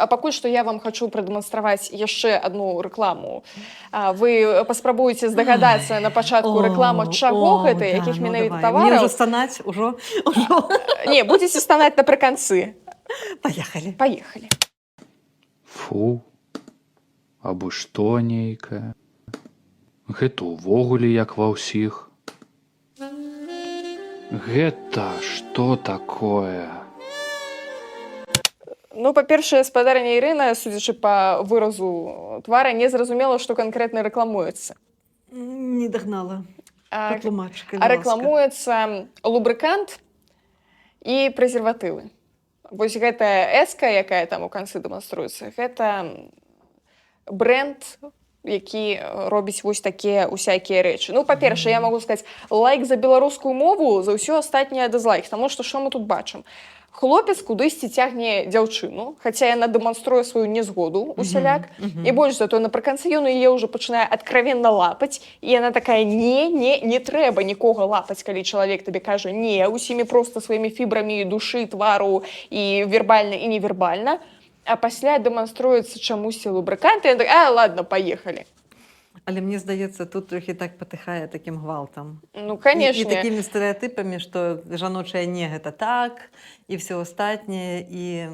А пакуль што я вам хачу прадэманстраваць яшчэ адну рэкламу. Вы паспрабуеце здагадацца на пачатку рэкламу, чаго гэта, якіх менавіта тавараў. Мне ўжо станаць, ужо. Не, будзеце станаць напрыканцы. Паехалі. Паехалі. Фу, або што нейкае. Гэта ўвогуле як ва ўсіх. Гэта што такое? Ну, па-першае, спадарня Ірына, судзячы па выразу твара, не зразумела, што канкрэтна рэкламуецца. Не дагнала. Патлумач, калі А ласка. рэкламуецца лубрыкант і прэзерватывы. Вось гэтая эска, якая там у канцы дэманструецца, гэта брэнд, які робіць вось такія усякія рэчы. Ну, па-першае, я магу сказаць, лайк за беларускую мову, за ўсё астатняе дызлайк, таму што што мы тут бачым? Хлопец кудысьці цягне дзяўчыну, хаця яна дэманструе сваю нязгоду усяляк, і больш за тое, напрыканцы ён яе ўжо пачынае адкравенна лапаць, і яна такая, не трэба нікога лапаць, калі чалавек табе кажа не, усімі проста сваімі фібрамі душы, твару, і вербальна, і невербальна, а пасля дэманструецца чамусьці лубрыкант, і яна такая, ладно, паехалі. Але мне здаецца, тут трохі так патыхае такім гвалтам. Ну, канешне. І такімі стэрэатыпамі, што жаночае не гэта так, і ўсё астатняе, і...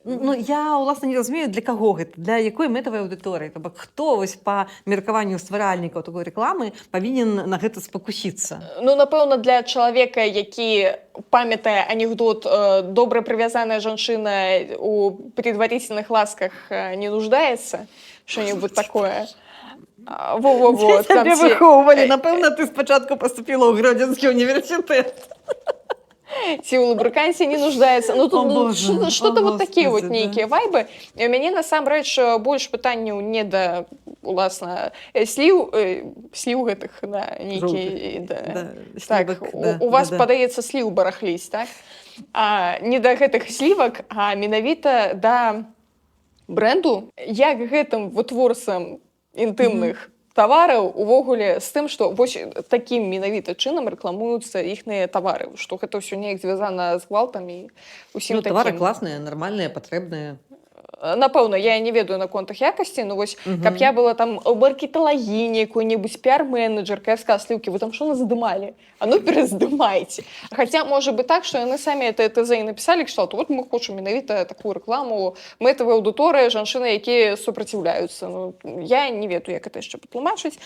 Ну, я, уласна, не разумею, для каго гэта, для якой мэтавай аўдыторыі. То бок, хто вось па меркаванню стваральнікаў такой рэкламы павінен на гэта спакусіцца? Ну, напэўна, для чалавека, які памятае анекдот «добра прывязаная жанчына у предварительных ласках не нуждаецца», што-небудзь такое. Во-во-во. Цябе выхоўвалі. Напэўна, ты спачатку паступіла ў Гродзенскі універсітэт. Ці ў лубрыканце не нуждаецца. Ну, тут што-то вот такія вот нейкія вайбы. І ў мяне, насамрэч, больш пытанняў не да, уласна, сліў гэтых, да, нейкі... Так, у вас, падаецца, сліў барахліць, так? Не да гэтых слівак, а менавіта да брэнду, як гэтым вытворцам інтымных тавараў увогуле з тым, што вось такім менавіта чынам рэкламуюцца іхныя тавары, што гэта ўсё неяк звязана з гвалтамі, усім такім. Ну, тавары класныя, нармальныя, патрэбныя. Напэўна, я не ведаю наконт іх якасці, но вось, каб я была там маркеталагіні, якой-небудзь піар-менеджерка, я сказала, сліўкі, вы там што наздымалі? А ну пераздымайце. Хаця, можа быць так, што яны самі это ТЗ і напісалі, што вот мы хочам менавіта такую рэкламу, мэтавая аўдыторыя, жанчыны, якія супраціўляюцца. Ну, я не ведаю, як гэта яшчэ патлумачыць.